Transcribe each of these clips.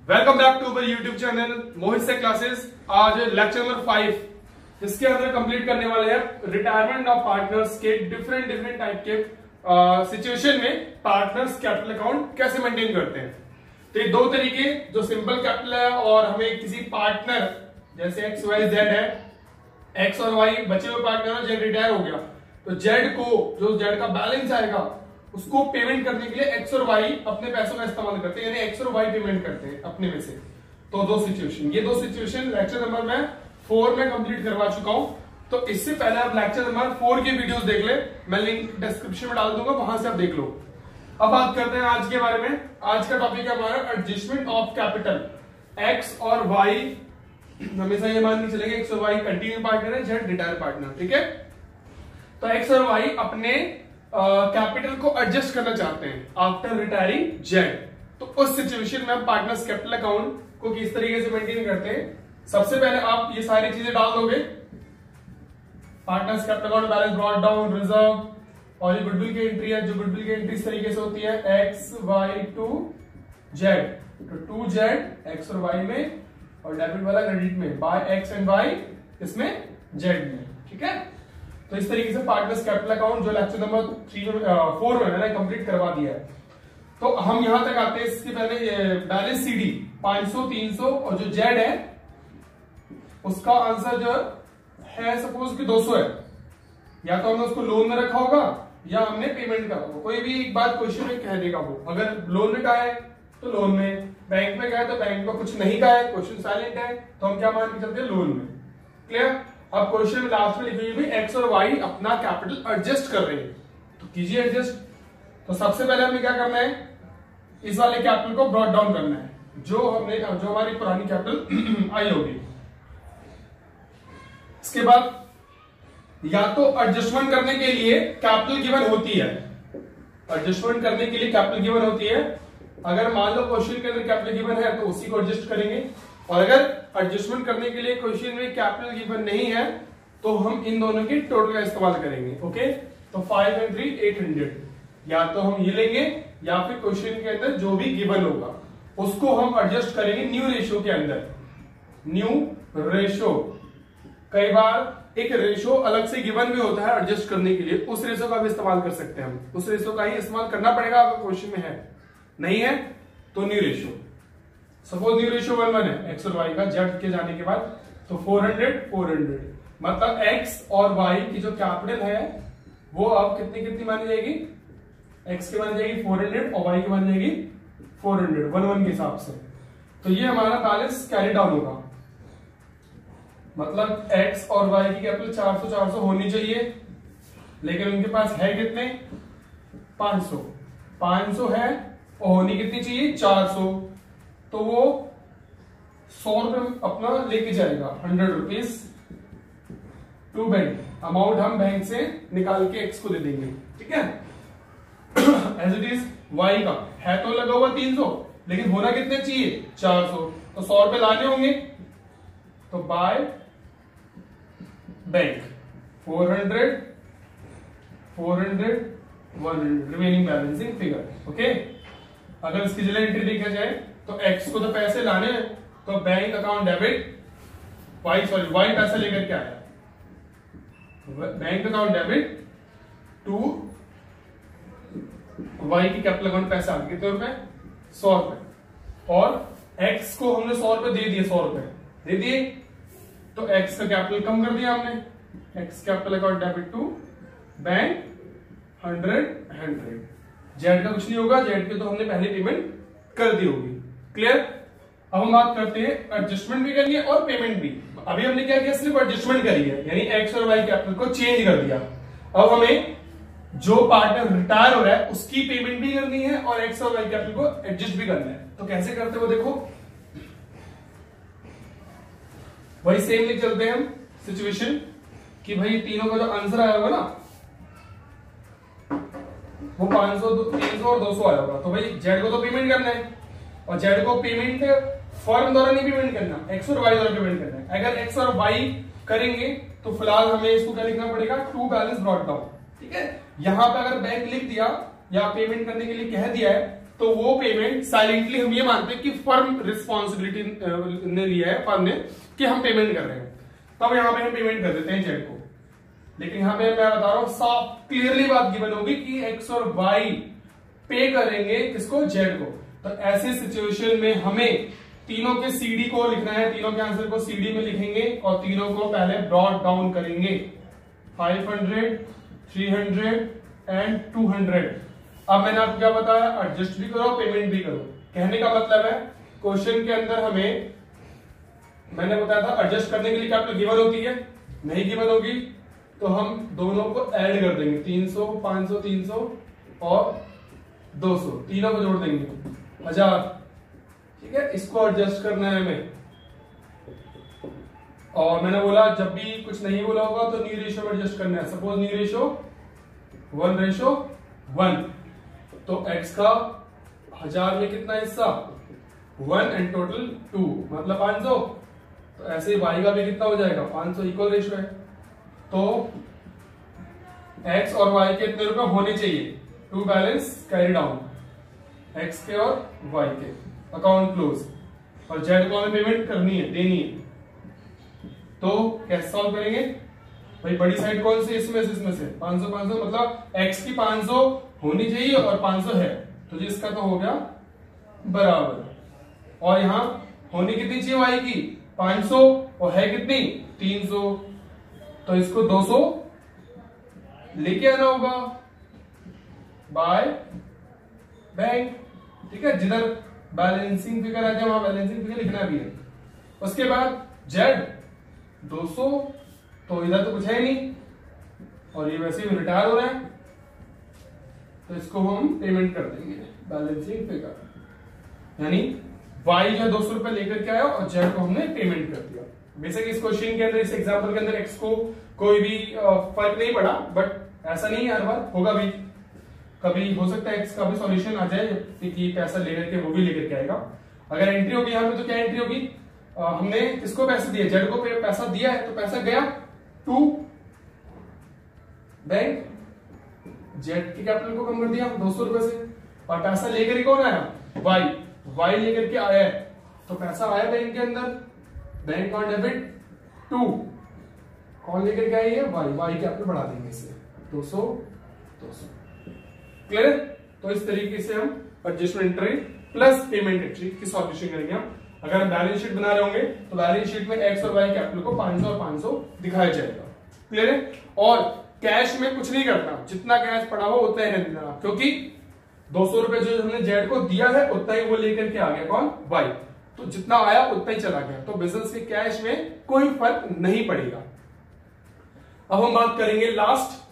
Welcome back to our YouTube channel Mohit से classes. आज lecture number 5 इसके अंदर कंप्लीट करने वाले हैं रिटायरमेंट ऑफ पार्टनर्स के डिफरेंट टाइप के सिचुएशन में पार्टनर्स कैपिटल अकाउंट कैसे मेंटेन करते हैं। तो ये दो तरीके, जो सिंपल कैपिटल है और हमें किसी पार्टनर जैसे एक्स वाई जेड है, एक्स और वाई बचे हुए पार्टनर, जेड रिटायर हो गया तो जेड को जो जेड का बैलेंस आएगा उसको पेमेंट करने के लिए एक्स और वाई अपने पैसों का इस्तेमाल करते हैं, यानी एक्स और वाई पेमेंट करते हैं अपने में से। तो ये दो सिचुएशन लेक्चर नंबर मैं 4 में कंप्लीट करवा चुका हूं। तो इससे पहले आप लेक्चर नंबर 4 की वीडियोस देख ले, मैं लिंक डिस्क्रिप्शन में डाल दूंगा, वहां से आप देख लो। अब बात करते हैं आज के बारे में। आज का टॉपिक है हमारा एडजस्टमेंट ऑफ कैपिटल। एक्स और वाई हमेशा ये मान के चलेंगे, एक्स और वाई कंटिन्यू पार्टनर है, जेड रिटायर पार्टनर, ठीक है। तो एक्स और वाई अपने कैपिटल को एडजस्ट करना चाहते हैं आफ्टर रिटायरिंग जेड। तो उस सिचुएशन में हम पार्टनर्स कैपिटल अकाउंट को किस तरीके से मेंटेन करते हैं। सबसे पहले आप ये सारी चीजें डाल दोगे, partners capital account balance brought down, reserve और ये गुडविल की एंट्री है। जो गुडविल की एंट्री इस तरीके से होती है एक्स वाई टू जेड, तो टू जेड एक्स और वाई में और डेबिट वाला क्रेडिट में, बाय एक्स एंड वाई इसमें जेड में, ठीक है। तो इस तरीके से पार्टनर्स कैपिटल अकाउंट जो लेक्चर नंबर 4 में मैंने कंप्लीट करवा दिया है। तो हम यहां तक आते हैं। इसके पहले बैलेंस सीडी 500 300 और जो जेड है उसका आंसर जो है सपोज कि 200 है, या तो हमने उसको लोन में रखा होगा या हमने पेमेंट करा होगा। कोई भी एक बात क्वेश्चन में कह देगा वो, अगर लोन में कहा है तो लोन में, बैंक में कहा है तो बैंक में, कुछ नहीं कहा है क्वेश्चन साइलेंट है तो हम क्या मान के चलते हैं, लोन में। क्लियर। अब क्वेश्चन में लास्ट में लिखी हुई एक्स और वाई अपना कैपिटल एडजस्ट कर रहे हैं, तो कीजिए एडजस्ट। तो सबसे पहले हमें क्या करना है, इस वाले कैपिटल को ब्रॉट डाउन करना है, जो हमारी पुरानी कैपिटल आई होगी। इसके बाद या तो एडजस्टमेंट करने के लिए कैपिटल गिवन होती है, एडजस्टमेंट करने के लिए कैपिटल गिवन होती है। अगर मान लो क्वेश्चन के अंदर कैपिटल गिवन है तो उसी को एडजस्ट करेंगे, और अगर एडजस्टमेंट करने के लिए क्वेश्चन में कैपिटल गिवन नहीं है तो हम इन दोनों के टोटल का इस्तेमाल करेंगे। ओके, तो 5 and 3 800, या तो हम ये लेंगे या फिर क्वेश्चन के अंदर जो भी गिवन होगा उसको हम एडजस्ट करेंगे न्यू रेशो के अंदर। न्यू रेशो, कई बार एक रेशो अलग से गिवन भी होता है एडजस्ट करने के लिए, उस रेशो का भी इस्तेमाल कर सकते हैं हम। उस रेशो का ही इस्तेमाल करना पड़ेगा अगर क्वेश्चन में है, नहीं है तो new ratio. Suppose new ratio 1:1 है एक्स और वाई का जेड के जाने के बाद, तो 400 मतलब एक्स और वाई की जो कैपिटल है वो अब कितनी मानी जाएगी, एक्स की मानी जाएगी 400 और वाई की मानी जाएगी 400 1:1 के हिसाब से। तो ये हमारा बैलेंस कैरी डाउन होगा, मतलब एक्स और वाई की कैपिटल 400 होनी चाहिए, लेकिन उनके पास है कितने, 500 है और होनी कितनी चाहिए 400। तो वो 100 रुपए अपना लेके जाएगा, 100 रुपीज टू बैंक। अमाउंट हम बैंक से निकाल के एक्स को दे देंगे, ठीक है। एज इट इज वाई का है तो लगा हुआ 300, लेकिन होना कितने चाहिए 400, तो 100 रुपए लाने होंगे, तो by bank 400 100 remaining balancing figure. Okay, अगर इसकी जगह एंट्री देखा जाए तो एक्स को तो पैसे लाने हैं, तो बैंक अकाउंट डेबिट, वाई पैसा लेकर क्या आया, bank account debit to Y की कैपिटल अकाउंट पैसा आ गया कितने रुपए, 100 रुपए, और एक्स को हमने 100 रुपए दे दिए, 100 रुपए दे दिए, तो एक्स का कैपिटल कम कर दिया हमने, X capital account debit to bank 100। Z का कुछ नहीं होगा, जेड के तो हमने पहले पेमेंट कर दी होगी। क्लियर। अब हम बात करते हैं एडजस्टमेंट भी करनी है और पेमेंट भी। अभी हमने क्या किया, सिर्फ एडजस्टमेंट करी है, यानी एक्स और वाई कैपिटल को चेंज कर दिया। अब हमें जो पार्टनर रिटायर हो रहा है उसकी पेमेंट भी करनी है और एक्स और वाई कैपिटल को एडजस्ट भी करना है। तो कैसे करते हो, देखो वही सेम लिख चलते हैं हम सिचुएशन कि भाई तीनों का जो आंसर आया होगा ना वो 500 300 और 200 आया होगा। तो भाई जेड को तो पेमेंट करना है, और जेड को पेमेंट फर्म द्वारा नहीं पेमेंट करना, एक्स और वाई द्वारा पेमेंट करना है। अगर एक्स और वाई करेंगे तो फिलहाल हमें इसको क्या लिखना पड़ेगा, टू बैलेंस ब्रॉट डाउन, ठीक है। यहां पे अगर बैंक लिख दिया या पेमेंट करने के लिए कह दिया है तो वो पेमेंट साइलेंटली हम ये मानते हैं कि फर्म रिस्पॉन्सिबिलिटी ने लिया है, फर्म ने, कि हम पेमेंट कर रहे हैं, तब यहां पे हम पेमेंट कर देते हैं जेड को। लेकिन यहां पे मैं बता रहा हूं साफ क्लियरली बात गिवन होगी कि एक्स और वाई पे करेंगे किसको, जेड को। तो ऐसे सिचुएशन में हमें तीनों के सीडी को लिखना है, तीनों के आंसर को सीडी में लिखेंगे और तीनों को पहले ब्रॉट डाउन करेंगे, 500, 300 एंड 200। अब मैंने आपको क्या बताया, एडजस्ट भी करो पेमेंट भी करो। कहने का मतलब है क्वेश्चन के अंदर हमें, मैंने बताया था एडजस्ट करने के लिए कैपिटल गिवन होती है, नहीं गिवन होगी तो हम दोनों को ऐड कर देंगे, 300, 500, 300 और 200, तीनों को जोड़ देंगे 1000। ठीक है, इसको एडजस्ट करना है हमें। और मैंने बोला जब भी कुछ नहीं बोला होगा तो न्यू रेशियो में एडजस्ट करना है। सपोज न्यू रेशियो 1:1, तो x का 1000 में कितना हिस्सा, 1 एंड टोटल 2 मतलब 500। तो ऐसे y का भी कितना हो जाएगा, 500, इक्वल रेशियो है। तो x और y के इतने रुपए होने चाहिए, to balance carry down, x के और y के, अकाउंट क्लोज। और z को हमें पेमेंट करनी है, देनी है। तो कैसे सॉल्व करेंगे भाई, बड़ी साइड कौन सी, इसमें से 500 500 मतलब x की 500 होनी चाहिए और 500 है, तो जिसका तो हो गया बराबर। और यहां होनी कितनी चाहिए y की, 500 और है कितनी, 300, तो इसको 200 लेके आना होगा बाय बैंक। ठीक है, जिधर बैलेंसिंग फिगर आ जाए वहां बैलेंसिंग फिगर लिखना भी है। उसके बाद z 200, तो इधर तो कुछ है नहीं और ये वैसे ही रिटायर हो रहा है, तो इसको हम पेमेंट कर देंगे बैलेंसिंग फिगर, यानी y जो 200 रुपए लेकर के आया और z को हमने पेमेंट कर दिया। बेसिक इस क्वेश्चन के अंदर, इस एग्जांपल के अंदर x को कोई भी फर्क नहीं पड़ा, बट ऐसा नहीं है, हर बार होगा भी, कभी हो सकता है x का भी सॉल्यूशन आ जाए कि पैसा लेकर के वो भी लेकर के आएगा। अगर एंट्री होगी यहाँ पे तो क्या एंट्री होगी, हमने किसको पैसे दिए, जेड को पैसा दिया है, तो पैसा गया टू बैंक, जेड के कैपिटल को कम कर दिया 200 रुपए से, और पैसा लेकर कौन आया, वाई लेकर के आया है, तो पैसा आया बैंक के अंदर, बैंक ऑन डेबिट टू, कौन लेकर के आई है, वाई कैपिटल बढ़ा देंगे इसे 200 200। क्लियर? तो इस तरीके से हम adjustment entry plus payment entry की सॉल्यूशन करेंगे हम। अगर हम बैलेंस शीट बना रहे होंगे तो बैलेंस शीट में एक्स और वाई कैपिटल को 500 और 500 दिखाया जाएगा। क्लियर है? और कैश में कुछ नहीं करना, जितना कैश पड़ा हो उतना ही रहने देना, क्योंकि 200 रुपए जो हमने जेड को दिया है उतना ही वो लेकर के आ गया, कौन, वाई, तो जितना आया उतना ही चला गया, तो बिजनेस के कैश में कोई फर्क नहीं पड़ेगा। अब हम बात करेंगे लास्ट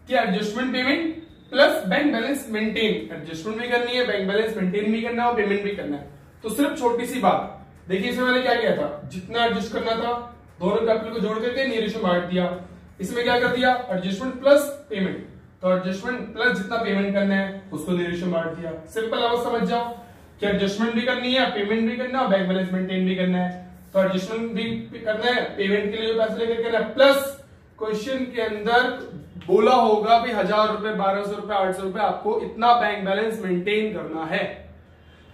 कि adjustment payment plus bank balance maintain. Adjustment भी करनी है, बैंक बैलेंस मेंटेन भी करना है और पेमेंट भी करना है। तो सिर्फ छोटी सी बात देखिए, इसमें मैंने क्या किया था, जितना एडजस्ट करना था दोनों कैपिटल को जोड़ करके न्यू रेशियो बांट दिया। इसमें क्या कर दिया, एडजस्टमेंट प्लस पेमेंट, तो एडजस्टमेंट प्लस जितना पेमेंट करना है उसको न्यू रेशियो बांट दिया। सिंपल, आप समझ जाओ कि एडजस्टमेंट भी करनी है, पेमेंट भी करना है, बैंक बैलेंस मेंटेन भी करना है। तो एडजस्टमेंट भी करना है, पेमेंट के लिए जो पैसे लेकर करना है, प्लस क्वेश्चन के अंदर बोला होगा भी 1000 रुपए, 1200 रुपए, 800 रुपए आपको इतना बैंक बैलेंस मेंटेन करना है।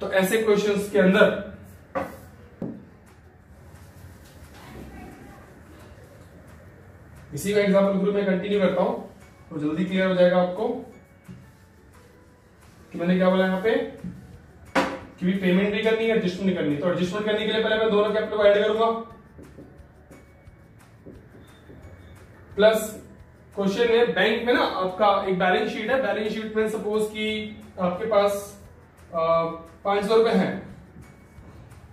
तो ऐसे क्वेश्चंस के अंदर इसी का एग्जाम्पल ग्रुप में कंटिन्यू करता हूं तो जल्दी क्लियर हो जाएगा आपको कि मैंने क्या बोला यहाँ पे कि भी पेमेंट भी करनी है, एडजस्टमेंट भी करनी है। तो एडजस्टमेंट करने के लिए पहले मैं दोनों कैपिटल को ऐड करूंगा, प्लस क्वेश्चन में बैंक में ना आपका एक बैलेंस शीट है, बैलेंस शीट में सपोज कि आपके पास 500 रुपए है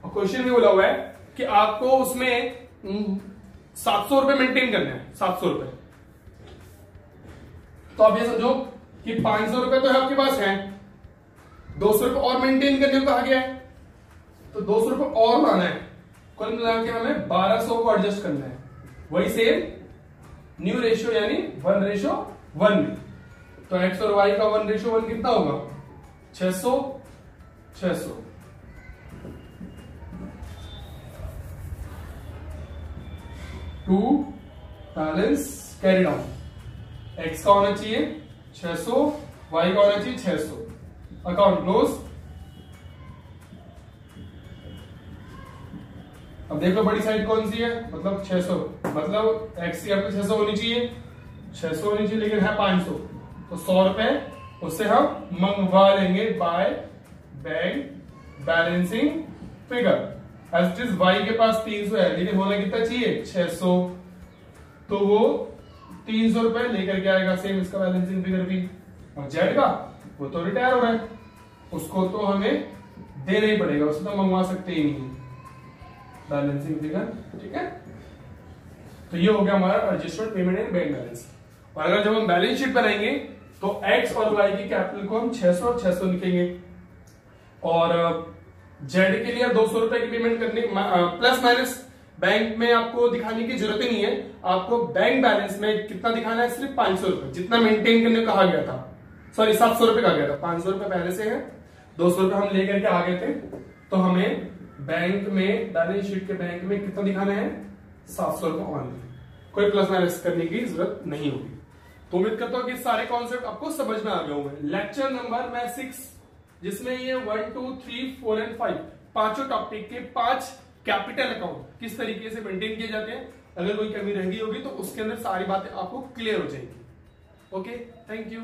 और क्वेश्चन में बोला हुआ है कि आपको उसमें 700 रुपए मेंटेन करना है, 700 रुपए। तो आप ये समझो कि 500 रुपए तो है आपके पास है, 200 रुपए और मेंटेन करने को कहा गया है, तो 200 रुपए और लाना है, कुल मिला के हमें 1200 को एडजस्ट करना है। वही सेम न्यू रेशियो यानी 1:1 में, तो एक्स और वाई का 1:1 कितना होगा, 600 600। To balance carry down, X का होना चाहिए 600, वाई का होना चाहिए 600, अकाउंट क्लोज, अब देख लो बड़ी साइड कौन सी है, मतलब 600, मतलब एक्स की कैपिटल 600 होनी चाहिए, 600 होनी चाहिए, लेकिन है 500, तो 100 रुपए उससे हम मंगवा लेंगे by bank balancing figure. As it is Y के पास 300 है, लेकिन होना कितना चाहिए 600, तो वो 300 रुपए लेकर के आएगा, सेम इसका बैलेंसिंग फिगर भी। और जेड का वो तो रिटायर हो रहा है, उसको तो हमें देना ही पड़ेगा, उसको तो मंगवा सकते ही नहीं बैलेंसिंग फिगर, ठीक है। तो ये हो गया हमारा registered payment and bank balance. और अगर जब हम बैलेंस शीट बनाएंगे तो एक्स और वाई की कैपिटल को हम 600 और 600 लिखेंगे, और जेड के लिए 200 रुपए की पेमेंट करने, प्लस माइनस बैंक में आपको दिखाने की जरूरत ही नहीं है, आपको बैंक बैलेंस में कितना दिखाना है, सिर्फ 500 रुपए, जितना मेंटेन करने कहा गया था, सॉरी 700 रुपए कहा गया था, 500 रुपए पहले से है, 200 रुपए हम लेकर के आ गए थे, तो हमें बैंक में बैलेंस शीट के बैंक में कितना दिखाना है 700 रुपए ऑनली, कोई प्लस माइनस करने की जरूरत नहीं होगी। तो उम्मीद करता हूं कि सारे कॉन्सेप्ट आपको समझ में आ गए होंगे। लेक्चर नंबर मैं 6, जिसमें ये 1, 2, 3, 4 एंड 5 पांचों टॉपिक के 5 कैपिटल अकाउंट किस तरीके से मेंटेन किए जाते हैं, अगर कोई कमी रह गई होगी तो उसके अंदर सारी बातें आपको क्लियर हो जाएंगी। Okay, thank you.